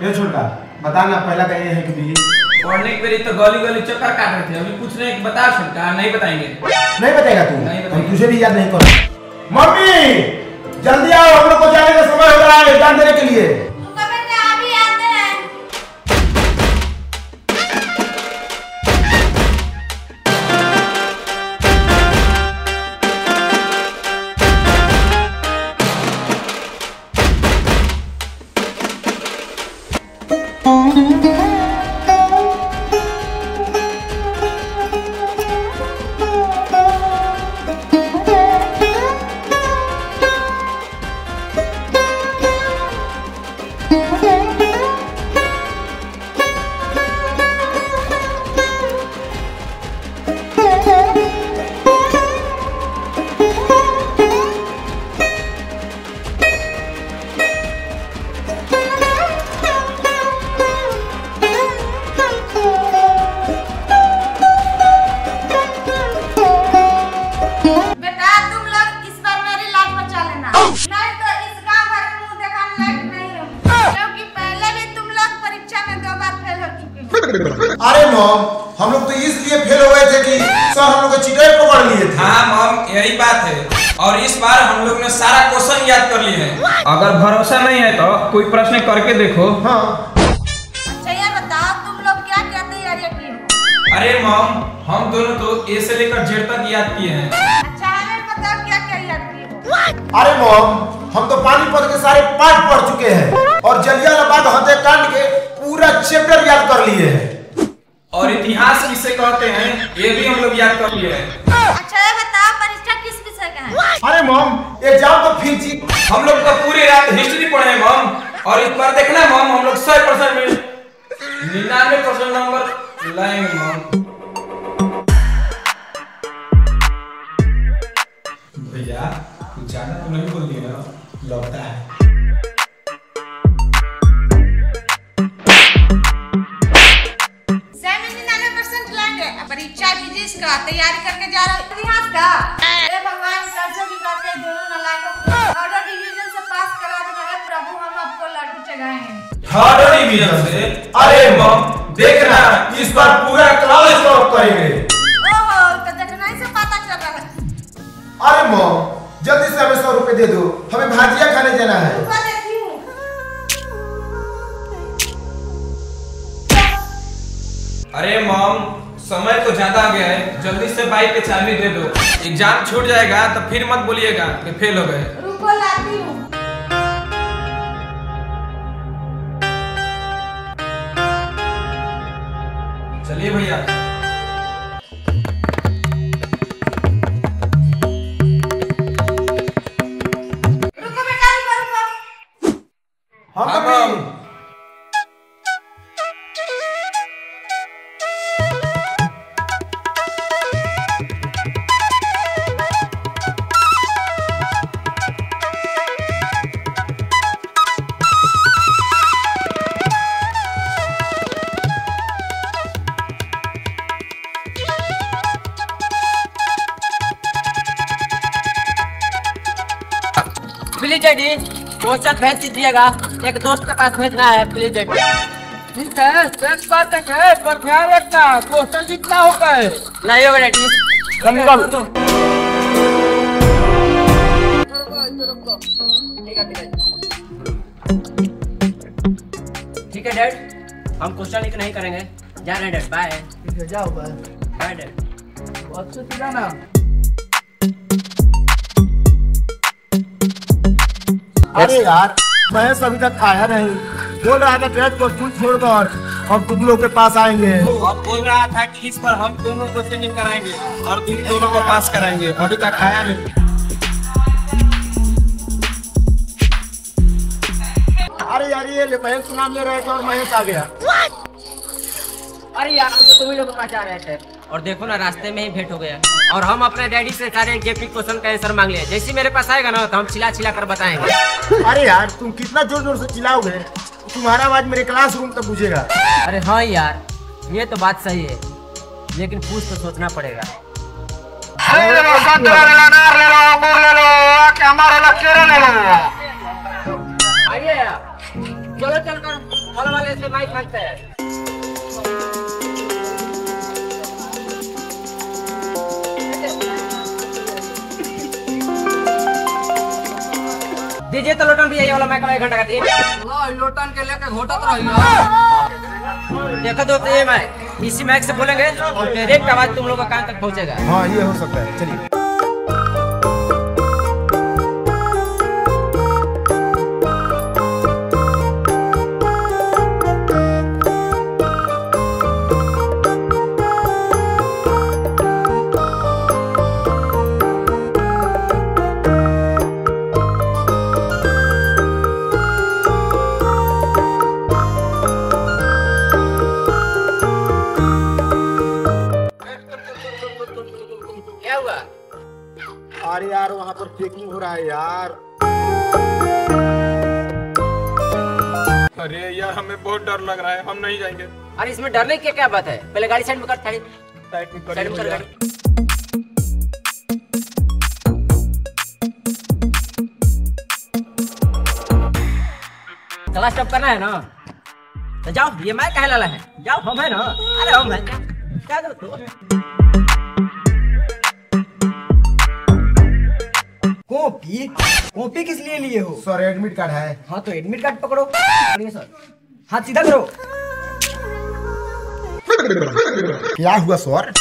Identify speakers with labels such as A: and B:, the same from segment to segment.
A: ये छोटा बता ना, पहला कहीं है कि भी
B: पढ़ने के तो गली गली चक्कर काट रहे थे, अभी पूछ रहे हैं बता छोटा, नहीं बताएंगे।
A: नहीं बताएगा तू?
B: नहीं
A: हम तुझे भी याद नहीं कर। मम्मी जल्दी आओ, हम लोग को जाने का समय हो रहा है एग्जाम देने के लिए। अरे मॉम, हम लोग तो इसलिए फेल हो गए थे कि सर हम लोग को चीटर पकड़ लिए थे।
B: हाँ मॉम, यही बात है। और इस बार हम लोग ने सारा क्वेश्चन याद कर लिए हैं। अगर भरोसा नहीं है तो कोई प्रश्न करके देखो।
A: हाँ।
C: अच्छा ये बताओ तुम लोग क्या क्या तैयारी की हो?
B: अरे मॉम, हम दोनों तो ए से लेकर जेड तक याद किए हैं।
C: अच्छा हमें बताओ क्या क्या याद की हो?
A: अरे मॉम, हम तो पानीपत के सारे पाठ पढ़ चुके हैं और जलियांवाला बाग हत्याकांड के पूरा चैप्टर याद कर लिए हैं।
B: और इतिहास किसे कहते हैं ये भी हम लोग याद कर लिए हैं।
C: अच्छा ये बताओ परीक्षा किस विषय का है?
A: अरे मॉम एग्जाम तो फिजिक्स।
B: हम लोग तो पूरी रात हिस्ट्री पढ़े मॉम, और इस बार देखना मॉम हम लोग 100% में 99% नंबर लाएंगे मॉम। भैया ज्यादा तो नहीं बोल दिया ना, लगता है।
C: परीक्षा फिजिक्स का तैयारी करके जा रहे हो, इतिहास का। अरे भगवान कल से भी करके दोनों नालायकों थर्ड डिवीजन से पास करा देंगे प्रभु, हम आपको लड्डू चढ़ाएंगे।
B: थर्ड डिवीजन से? अरे मॉम देखना इस बार पूरा क्लास टॉप करेंगे।
C: ओहो तो देखना ही से पता चल रहा है।
A: अरे मॉम जल्दी से हमें 100 रुपए दे दो, हमें भाजिया खाने जाना है।
B: अरे मॉम समय तो ज्यादा आ गया है, जल्दी से बाइक के चाबी दे दो, एग्जाम छूट जाएगा तो फिर मत बोलिएगा कि फेल हो गए।
C: रुको लाती हूँ।
B: चलिए भैया।
C: रुको बेटा रुको।
A: हाँ मॉम।
D: प्लीज डैडी क्वेश्चन भेज दीजिएगा, एक दोस्त के पास भेजना है प्लीज डैडी। ठीक है सेट बात है, पर ध्यान रखना क्वेश्चन जितना हो गए नहीं होगा डैडी। ठीक है डैड, हम क्वेश्चन लिख नहीं करेंगे, जा रहे हैं डैड। बाय।
A: जाओ बाय।
D: Bye dad.
A: अच्छे से जाना। अरे यार महेश अभी तक आया नहीं, बोल रहा था टेस्ट को स्कूल छोड़कर हम तुम लोग के पास आएंगे।
B: अब बोल रहा था कि इस पर हम दोनों को ट्रेनिंग कराएंगे और तुम दोनों को पास कराएंगे, अभी तक आया नहीं।
A: अरे यार ये महेश का नाम ले रहे थे और महेश आ गया।
D: अरे यार हम तो तुम ही लोग बचा रहे थे और देखो ना रास्ते में ही भेंट हो गया। और हम अपने डैडी से सारे जेपी क्वेश्चन का आंसर मांग लिए, जैसे मेरे पास आएगा ना तो हम चिल्ला चिल्ला कर बताएंगे।
A: अरे यार तुम कितना जोर जोर से चिल्लाओगे, तुम्हारा आवाज मेरे क्लासरूम तक पूछेगा।
D: अरे हाँ यार ये तो बात सही है, लेकिन कुछ तो सोचना पड़ेगा। आइए चलो चलकर हॉल वाले से माइक मांगते हैं। दीजिए तो लोटन भी ये वाला माइक 1 घंटा का दिए।
E: लोटन के लेके घोटा तो रही
D: देखो दोस्त ये माइक इसी माइक से बोलेंगे और डायरेक्ट आवाज तुम लोग का कान तक पहुंचेगा।
A: हाँ ये हो सकता है, चलिए।
D: क्या हुआ?
A: अरे यार वहाँ पर चेकिंग हो रहा है यार।
B: अरे यार हमें बहुत डर लग रहा है, हम नहीं जाएंगे।
D: अरे इसमें डरने की क्या बात है? पहले गाड़ी साइड में कर, साइड में कर गाड़ी। चला स्टॉप करना है ना तो जाओ, ये मैं कह लाला है, जाओ हम है ना। अरे हम है क्या दो तो?
E: कॉपी कॉपी किस लिए लिए हो?
A: सर एडमिट कार्ड है।
E: हाँ तो एडमिट कार्ड पकड़ो। पकड़िए सर, हाथ सीधा करो।
A: क्या हुआ सर?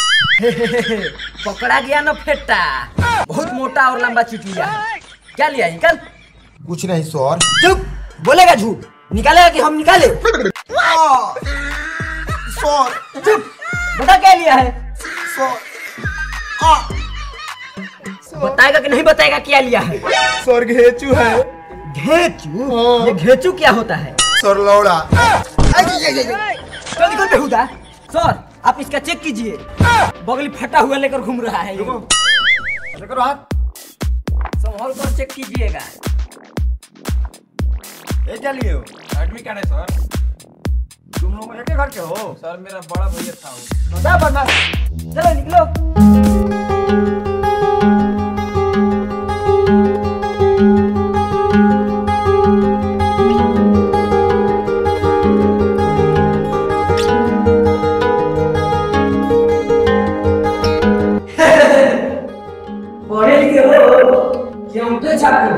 E: पकड़ा गया ना फेटा, बहुत मोटा और लंबा चिटिया है। क्या लिया? निकल।
A: कुछ नहीं सर।
E: चुप, बोलेगा झूठ, निकालेगा कि हम निकाले?
A: सर
E: चुप, बता क्या लिया है? बताएगा कि नहीं बताएगा क्या लिया है?
A: सर घेचू है।
E: घेचू? ये घेचू क्या होता है?
A: सर लौड़ा।
E: चल निकल बेहुदा। सर आप इसका चेक कीजिए, बगली फटा हुआ लेकर घूम रहा है।
A: करो हाथ।
E: संभाल कर चेक कीजिएगा।
A: ये क्या लिए हो?
B: एडमिट कार्ड है सर।
A: तुम लोग एक घर के हो?
B: सर मेरा बड़ा भैया था वो।
E: बता बता, चलो निकलो। पढ़े लिखे हो क्या उठे छात्र?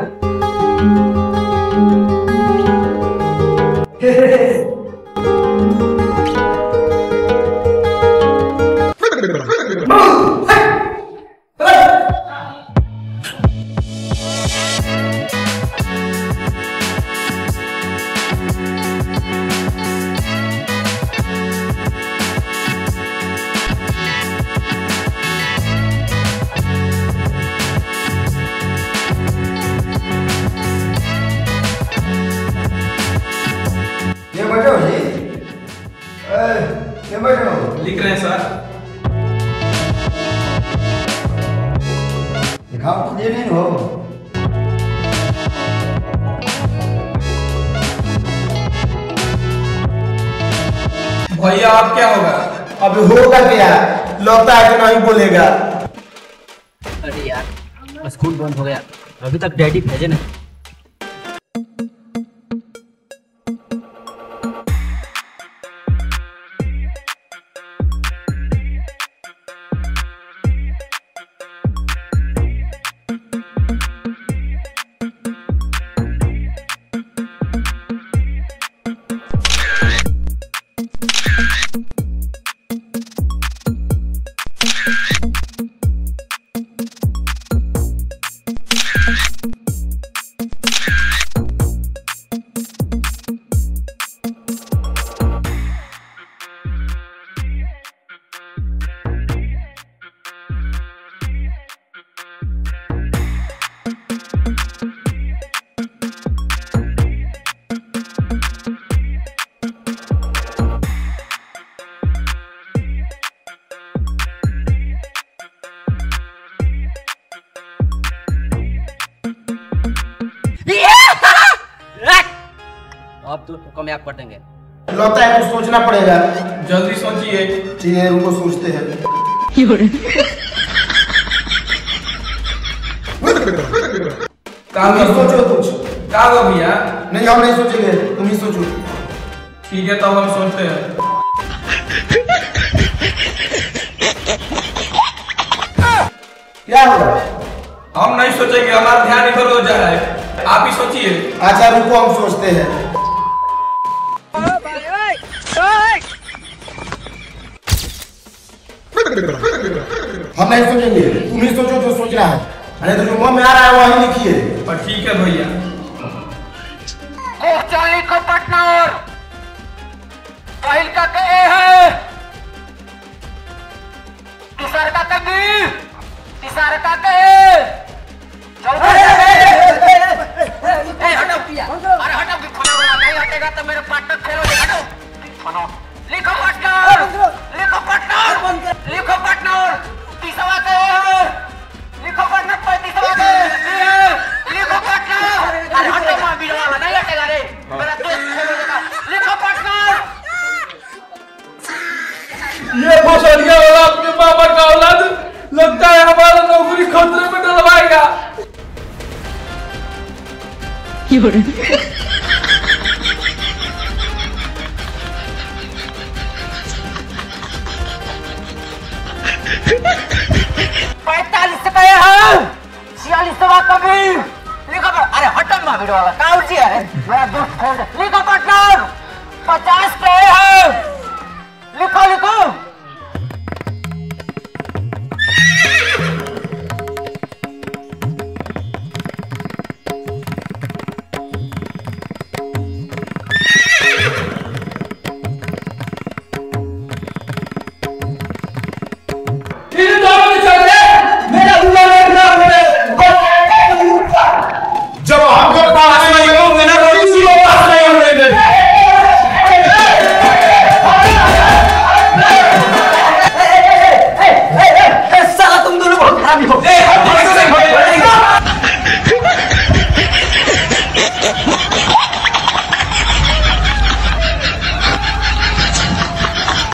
A: ये बैठे हो जी? ये बैठे हो?
B: लिख रहे हैं सर।
A: दिखाओ तो ये नहीं हो।
B: भैया आप क्या होगा?
A: अब होगा क्या? लगता है कि नहीं बोलेगा।
D: अरे यार स्कूल बंद हो गया, अभी तक डैडी भेजे नहीं। अब तो कामयाब कर देंगे।
A: लगता है कुछ सोचना पड़ेगा।
B: जल्दी सोचिए।
A: ठीक है उनको सोचते हैं।
B: कहाँ
A: तुम ही सोचो कुछ।
B: कहाँ हुआ भैया?
A: नहीं हम नहीं सोचेंगे, तुम ही सोचो।
B: ठीक है, तो हम सोचते हैं।
A: क्या होगा?
B: हम नहीं सोचेंगे, हमारा ध्यान इधर हो जा रहा है, आप ही सोचिए।
A: अच्छा रुको, हम सोचते हैं। हम नहीं सोचेंगे, तुम ही सोचो जो सोचना है। अरे तो जो मन में आ रहा है वही लिखिए।
B: और ठीक है भैया।
E: लिखो पार्टनर, पहिल का कहे है, तीसर का कभी, तीसर का कहे, चौथा हटो पिया, अरे हटो कि खाना वाला नहीं हटेगा तो मेरे पार्टनर फेल हो जाएगा। हटो, लिखो पार्टनर, लिखो पार्टनर, लिखो पार्टनर, तीसरा कहे है, लिखो पार्टनर, पैंतीसवा कहे है, लिखो पार्टनर, अरे हटो मां बीड़ा वाला नहीं हटेगा रे, मेरा दोस्त फेल हो जाएगा, लिखो पार्टनर।
B: ये भोसड़िया वाला अपने मामा का औलाद लगता है हमारा नौकरी खतरे में डलवाएगा।
E: पैंतालीस का है, 46वां कभी, लिखो अरे हटो मां बीड़ा वाला कहाँ उठी है, मेरा दोस्त फेल, लिखो पार्टनर, 50